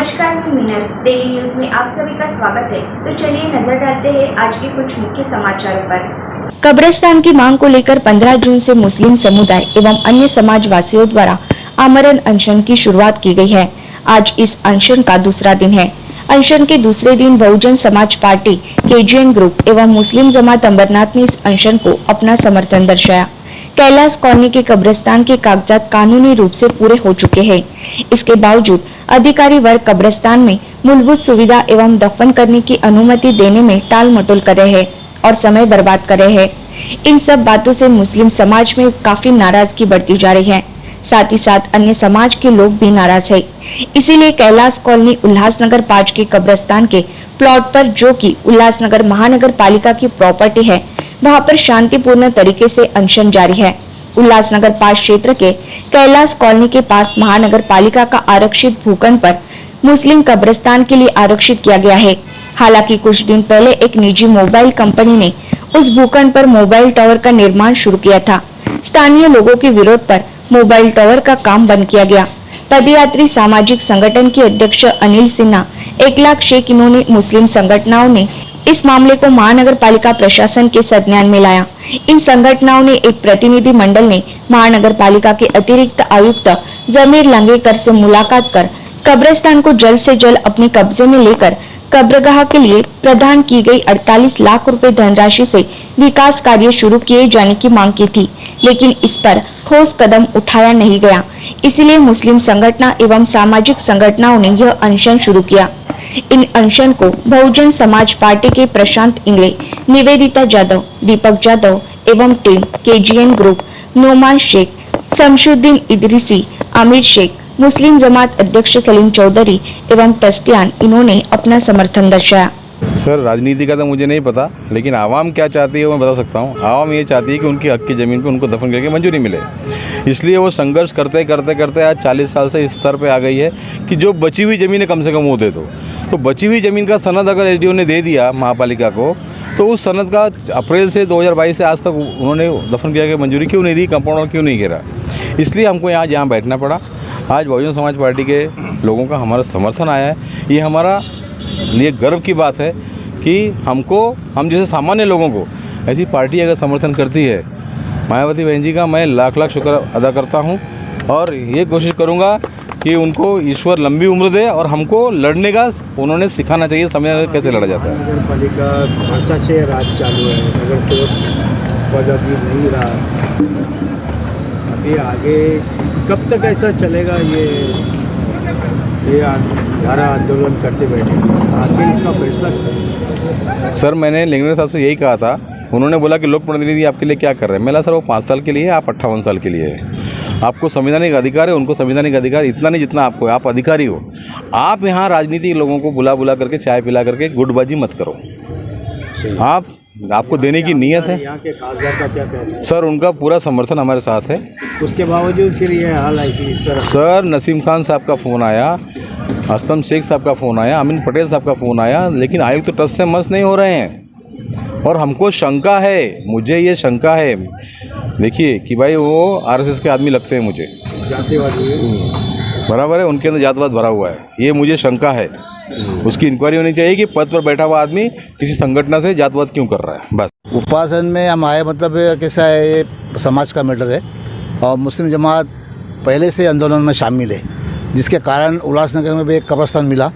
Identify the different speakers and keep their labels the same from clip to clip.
Speaker 1: नमस्कार, मैं मिनल। Daily news में आप सभी का स्वागत है। तो चलिए नजर डालते हैं आज के कुछ मुख्य समाचारों पर।
Speaker 2: कब्रिस्तान की मांग को लेकर 15 जून से मुस्लिम समुदाय एवं अन्य समाजवासियों द्वारा आमरण अनशन की शुरुआत की गई है। आज इस अनशन का दूसरा दिन है। अनशन के दूसरे दिन Bahujan Samaj party, KGN group एवं मुस्लिम जमात अंबरनाथ ने इस अनशन को अपना समर्थन दर्शाया। कैलाश कॉलोनी के कब्रिस्तान के कागजात कानूनी रूप से पूरे हो चुके हैं। इसके बावजूद अधिकारी वर्ग कब्रिस्तान में मूलभूत सुविधा एवं दफन करने की अनुमति देने में टाल मटोल कर रहे हैं और समय बर्बाद कर रहे हैं। इन सब बातों से मुस्लिम समाज में काफी नाराजगी बढ़ती जा रही है। साथ ही साथ अन्य समाज के लोग भी नाराज है। इसीलिए कैलाश कॉलोनी उल्लासनगर 5 के कब्रिस्तान के प्लॉट पर, जो कि उल्लासनगर महानगर पालिका की प्रॉपर्टी है, वहां पर शांतिपूर्ण तरीके से अनशन जारी है। उल्लासनगर 5 क्षेत्र के कैलाश कॉलोनी के पास महानगर पालिका का आरक्षित भूखंड पर मुस्लिम कब्रिस्तान के लिए आरक्षित किया गया है। हालांकि कुछ दिन पहले एक निजी मोबाइल कंपनी ने उस भूखंड पर मोबाइल टावर का निर्माण शुरू किया था। स्थानीय लोगों के विरोध पर मोबाइल टावर का काम बंद किया गया। पदयात्री सामाजिक संगठन के अध्यक्ष अनिल सिन्हा, 1 लाख शेख, इन्होंने मुस्लिम संगठनों ने इस मामले को महानगर पालिका प्रशासन के संज्ञान में लाया। इन संगठनों ने एक प्रतिनिधि मंडल ने महानगर पालिका के अतिरिक्त आयुक्त जमीर लंगेकर से मुलाकात कर कब्रिस्तान को जल्द से जल्द अपने कब्जे में लेकर कब्रगाह के लिए प्रदान की गई 48 लाख रुपए धनराशि से विकास कार्य शुरू किए जाने की मांग की थी, लेकिन इस पर ठोस कदम उठाया नहीं गया। इसलिए मुस्लिम संगठन एवं सामाजिक संगठनों ने यह अनशन शुरू किया। इन अनशन को बहुजन समाज पार्टी के प्रशांत इंगले, निवेदिता जाधव, दीपक जाधव एवं team KGN group, Noman Shaikh, Shamshuddin Idrisi, Aamir Shaikh, Muslim जमात अध्यक्ष सलीम चौधरी एवं ट्रस्टियान, इन्होंने अपना समर्थन दर्शाया।
Speaker 3: सर, राजनीति का तो मुझे नहीं पता, लेकिन आवाम क्या चाहती है वो मैं बता सकता हूँ। आवाम ये चाहती है कि उनकी हक की ज़मीन पे उनको दफन करके मंजूरी मिले। इसलिए वो संघर्ष करते करते करते आज 40 साल से इस स्तर पे आ गई है कि जो बची हुई ज़मीन है कम से कम वो दे दो। तो बची हुई ज़मीन का सनद अगर एसडीओ ने दे दिया महापालिका को, तो उस सनद का अप्रैल से 2022 से आज तक उन्होंने दफन किया कि मंजूरी क्यों नहीं दी, कंपाउंडर क्यों नहीं घेरा। इसलिए हमको यहाँ बैठना पड़ा। आज बहुजन समाज पार्टी के लोगों का हमारा समर्थन आया है। ये हमारा लिए गर्व की बात है कि हम जैसे सामान्य लोगों को ऐसी पार्टी अगर समर्थन करती है। मायावती बहन जी का मैं लाख लाख शुक्र अदा करता हूं और ये कोशिश करूंगा कि उनको ईश्वर लंबी उम्र दे और हमको लड़ने का उन्होंने सिखाना चाहिए, समझना कैसे लड़ा जाता है।
Speaker 4: नगर पालिका भाषा से राज चालू है, नगर सेवक पद अभी नहीं रहा। अभी आगे कब तक ऐसा चलेगा, ये धारा आंदोलन करते बैठे, आखिर इसका फैसला।
Speaker 3: सर, मैंने लिंगनर साहब से यही कहा था। उन्होंने बोला कि लोक प्रतिनिधि आपके लिए क्या कर रहे हैं। मैं सर, वो 5 साल के लिए है, आप 58 साल के लिए है। आपको संवैधानिक अधिकार है, उनको संवैधानिक अधिकार इतना नहीं जितना आपको है। आप अधिकारी हो। आप यहाँ राजनीतिक लोगों को बुला करके चाय पिला करके गुटबाजी मत करो। आपको देने की नीयत है।
Speaker 4: यहाँ के खासदार का क्या कहना है?
Speaker 3: सर, उनका पूरा समर्थन हमारे साथ है।
Speaker 4: उसके बावजूद फिर ये हाल ऐसी इस तरह।
Speaker 3: सर, नसीम खान साहब का फ़ोन आया, असलम शेख साहब का फ़ोन आया, अमीन पटेल साहब का फ़ोन आया, लेकिन आयुक्त तो ट्रस्ट से मस नहीं हो रहे हैं। और हमको शंका है, मुझे ये शंका है, देखिए कि भाई वो आरएसएस के आदमी लगते हैं मुझे।
Speaker 4: जातिवादी
Speaker 3: बराबर है, उनके अंदर जातवाद भरा हुआ है। ये मुझे शंका है। उसकी इंक्वायरी होनी चाहिए कि पद पर बैठा हुआ आदमी किसी संगठन से जातवाद क्यों कर रहा है। बस
Speaker 5: उपासन में हम आए, मतलब कैसा है, ये समाज का मैटर है और मुस्लिम जमात पहले से आंदोलन में शामिल है, जिसके कारण उल्लासनगर में भी एक कब्रिस्तान मिला।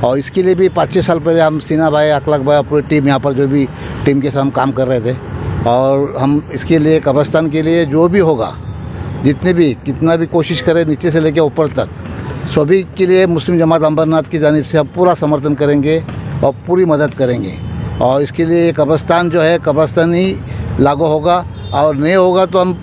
Speaker 5: और इसके लिए भी 5-6 साल पहले हम सीना भाई, अखलाक भाई, पूरी टीम यहाँ पर जो भी टीम के साथ हम काम कर रहे थे। और हम इसके लिए कब्रिस्तान के लिए जो भी होगा, कितना भी कोशिश करें, नीचे से लेकर ऊपर तक, सभी के लिए मुस्लिम जमात अंबरनाथ की जानिब से हम पूरा समर्थन करेंगे और पूरी मदद करेंगे। और इसके लिए कब्रिस्तान जो है, कब्रिस्तान ही लागू होगा। और नहीं होगा तो हम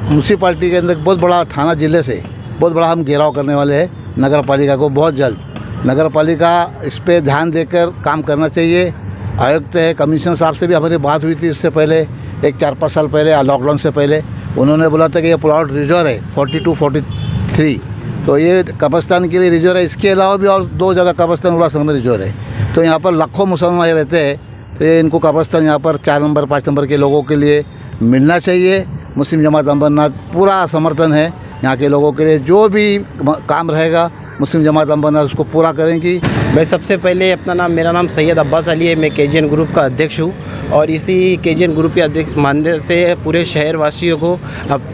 Speaker 5: म्यूनसिपाल्टी के अंदर बहुत बड़ा थाना जिले से बहुत बड़ा हम घेराव करने वाले हैं नगर पालिका को। बहुत जल्द नगर पालिका इस पर ध्यान देकर काम करना चाहिए। आयुक्त है, कमिश्नर साहब से भी हमारी बात हुई थी इससे पहले, एक 4-5 साल पहले, लॉकडाउन से पहले। उन्होंने बोला था कि ये प्लॉट रिजर्व है 42-43, तो ये कब्रिस्तान के लिए रिजर्व है। इसके अलावा भी और 2 जगह कब्रिस्तान उल्लासनगर में रिजर्व है। तो यहाँ पर लाखों मुसलमान रहते हैं, तो ये इनको कब्रिस्तान यहाँ पर 4 नंबर 5 नंबर के लोगों के लिए मिलना चाहिए। मुस्लिम जमात अंबरनाथ पूरा समर्थन है यहाँ के लोगों के लिए। जो भी काम रहेगा मुस्लिम जमात अम्बरनाथ उसको पूरा करेंगी।
Speaker 6: मैं सबसे पहले मेरा नाम सैयद अब्बास अली है। मैं केजीएन ग्रुप का अध्यक्ष हूँ और इसी केजीएन ग्रुप के अध्यक्ष मानने से पूरे शहर वासियों को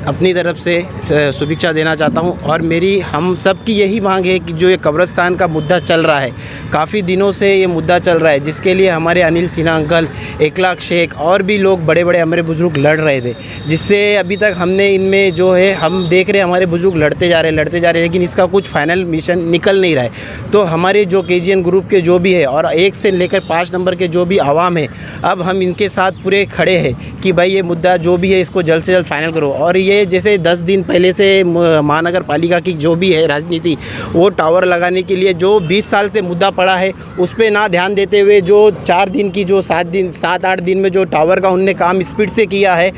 Speaker 6: अपनी तरफ से शुभेच्छा देना चाहता हूँ। और हम सब की यही मांग है कि जो ये कब्रिस्तान का मुद्दा चल रहा है, काफ़ी दिनों से ये मुद्दा चल रहा है, जिसके लिए हमारे अनिल सिन्हा अंकल, 1 लाख शेख और भी लोग बड़े बड़े हमारे बुज़ुर्ग लड़ रहे थे, जिससे अभी तक हमने इनमें जो है हम देख रहे हैं हमारे बुज़ुर्ग लड़ते जा रहे हैं, लेकिन इसका कुछ फाइनल मिशन निकल नहीं रहा है। तो हमारे जो केजीएन ग्रुप के जो भी है और 1 से लेकर 5 नंबर के जो भी आवाम है, अब हम इनके साथ पूरे खड़े हैं कि भाई ये मुद्दा जो भी है इसको जल्द से जल्द फाइनल करो। और ये जैसे 10 दिन पहले से महानगर पालिका की जो भी है राजनीति, वो टावर लगाने के लिए जो 20 साल से मुद्दा पड़ा है उस पर ना ध्यान देते हुए जो 4 दिन की जो 7-8 दिन में जो टावर का उनने काम स्पीड से किया है,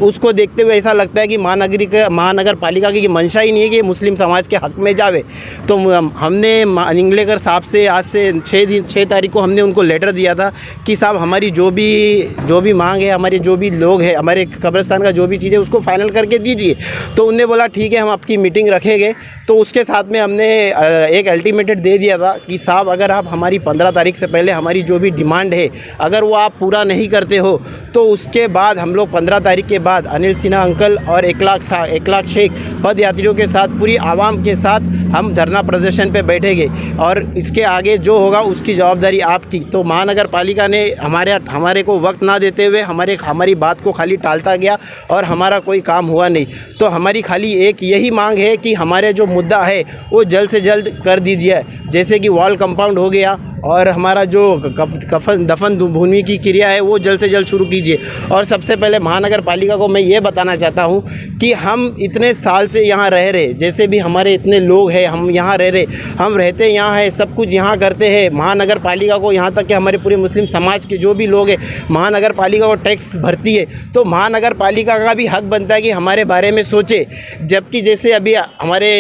Speaker 6: उसको देखते हुए ऐसा लगता है कि महानगर पालिका की मंशा ही नहीं है कि मुस्लिम समाज के हक़ में जावे। तो हमने निंगलेकर साहब से आज से 6 तारीख को हमने उनको लेटर दिया था कि साहब हमारी जो भी मांग है, हमारे जो भी लोग हैं, हमारे कब्रिस्तान का जो भी चीज़ है उसको फाइनल करके दीजिए। तो उनने बोला ठीक है हम आपकी मीटिंग रखेंगे। तो उसके साथ में हमने एक अल्टीमेटम दे दिया था कि साहब अगर आप हमारी 15 तारीख से पहले हमारी जो भी डिमांड है अगर वो आप पूरा नहीं करते हो तो उसके बाद हम लोग 15 तारीख के बाद अनिल सिन्हा अंकल और 1 लाख शेख पद यात्रियों के साथ पूरी आवाम के साथ हम धरना प्रदर्शन पे बैठेंगे और इसके आगे जो होगा उसकी जवाबदारी आपकी। तो महानगर पालिका ने हमारे को वक्त ना देते हुए हमारी बात को खाली टालता गया और हमारा कोई काम हुआ नहीं। तो हमारी खाली एक यही मांग है कि हमारे जो मुद्दा है वो जल्द से जल्द कर दीजिए, जैसे कि वॉल कंपाउंड हो गया और हमारा जो दफन भूमि की क्रिया है वो जल्द से जल्द शुरू कीजिए। और सबसे पहले महानगर पालिका को मैं ये बताना चाहता हूँ कि हम इतने साल से यहाँ रह रहे, जैसे भी हमारे इतने लोग हैं, हम यहाँ रह रहे, हम रहते यहाँ हैं, सब कुछ यहाँ करते हैं। महानगर पालिका को यहाँ तक कि हमारे पूरे मुस्लिम समाज के जो भी लोग हैं महानगर पालिका को टैक्स भरती है, तो महानगर पालिका का भी हक बनता है कि हमारे बारे में सोचे। जबकि जैसे अभी हमारे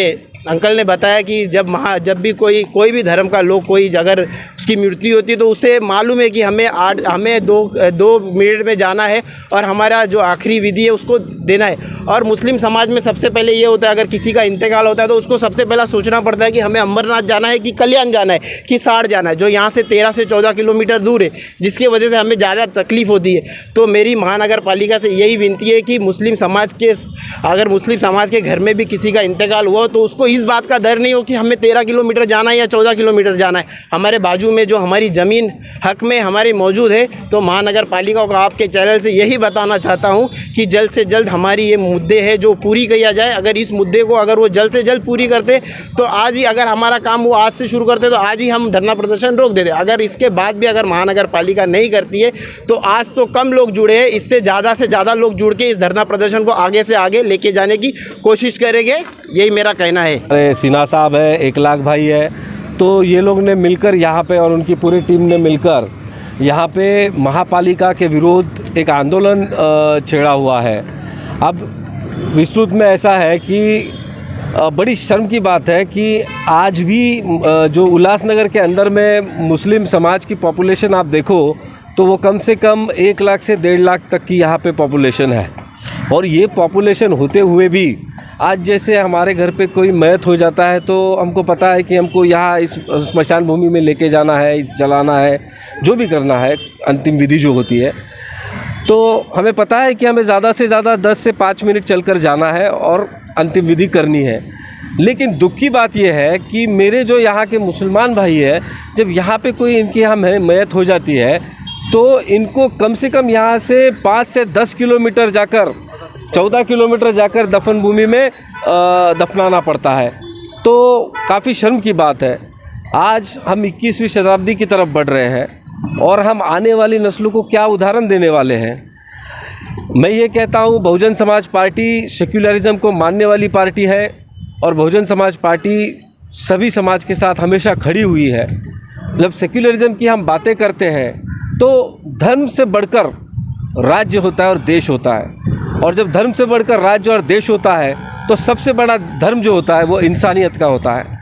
Speaker 6: अंकल ने बताया कि जब भी कोई भी धर्म का लोग कोई अगर उसकी मृत्यु होती है तो उसे मालूम है कि हमें 2 मिनट में जाना है और हमारा जो आखिरी विधि है उसको देना है। और मुस्लिम समाज में सबसे पहले ये होता है अगर किसी का इंतकाल होता है तो उसको सबसे पहला सोचना पड़ता है कि हमें अमरनाथ जाना है कि कल्याण जाना है कि साड़ जाना है, जो यहाँ से 13 से 14 किलोमीटर दूर है, जिसकी वजह से हमें ज़्यादा तकलीफ़ होती है। तो मेरी महानगर पालिका से यही विनती है कि अगर मुस्लिम समाज के घर में भी किसी का इंतकाल हुआ तो उसको इस बात का डर नहीं हो कि हमें 13 किलोमीटर जाना है या 14 किलोमीटर जाना है। हमारे बाजू में जो हमारी ज़मीन हक में हमारी मौजूद है। तो महानगर पालिका को आपके चैनल से यही बताना चाहता हूँ कि जल्द से जल्द हमारी ये मुद्दे हैं जो पूरी किया जाए। अगर इस मुद्दे को अगर वो जल्द से जल्द पूरी करते तो आज ही, अगर हमारा काम वो आज से शुरू करते तो आज ही हम धरना प्रदर्शन रोक देते। अगर इसके बाद भी अगर महानगर पालिका नहीं करती है तो आज तो कम लोग जुड़े हैं, इससे ज़्यादा लोग जुड़ के इस धरना प्रदर्शन को आगे से आगे लेके जाने की कोशिश करेंगे, यही मेरा कहना है।
Speaker 7: सिन्हा साहब है, 1 लाख भाई है, तो ये लोग ने मिलकर यहाँ पे और उनकी पूरी टीम ने मिलकर यहाँ पे महापालिका के विरोध एक आंदोलन छेड़ा हुआ है। अब विस्तृत में ऐसा है कि बड़ी शर्म की बात है कि आज भी जो उल्लासनगर के अंदर में मुस्लिम समाज की पॉपुलेशन आप देखो तो वो कम से कम 1 लाख से 1.5 लाख तक की यहाँ पे पॉपुलेशन है। और ये पॉपुलेशन होते हुए भी आज जैसे हमारे घर पे कोई मौत हो जाता है तो हमको पता है कि हमको यहाँ इस स्मशान भूमि में लेके जाना है, जलाना है, जो भी करना है, अंतिम विधि जो होती है, तो हमें पता है कि हमें ज़्यादा से ज़्यादा 10 से 5 मिनट चलकर जाना है और अंतिम विधि करनी है। लेकिन दुख की बात यह है कि मेरे जो यहाँ के मुसलमान भाई है, जब यहाँ पे कोई इनके यहाँ मौत हो जाती है तो इनको कम से कम यहाँ से 5 से 10 किलोमीटर जाकर 14 किलोमीटर जाकर दफन भूमि में दफनाना पड़ता है। तो काफ़ी शर्म की बात है। आज हम 21वीं शताब्दी की तरफ बढ़ रहे हैं और हम आने वाली नस्लों को क्या उदाहरण देने वाले हैं। मैं ये कहता हूँ बहुजन समाज पार्टी सेक्युलरिज्म को मानने वाली पार्टी है और बहुजन समाज पार्टी सभी समाज के साथ हमेशा खड़ी हुई है। जब सेक्युलरिज्म की हम बातें करते हैं तो धर्म से बढ़कर राज्य होता है और देश होता है, और जब धर्म से बढ़कर राज्य और देश होता है तो सबसे बड़ा धर्म जो होता है वो इंसानियत का होता है।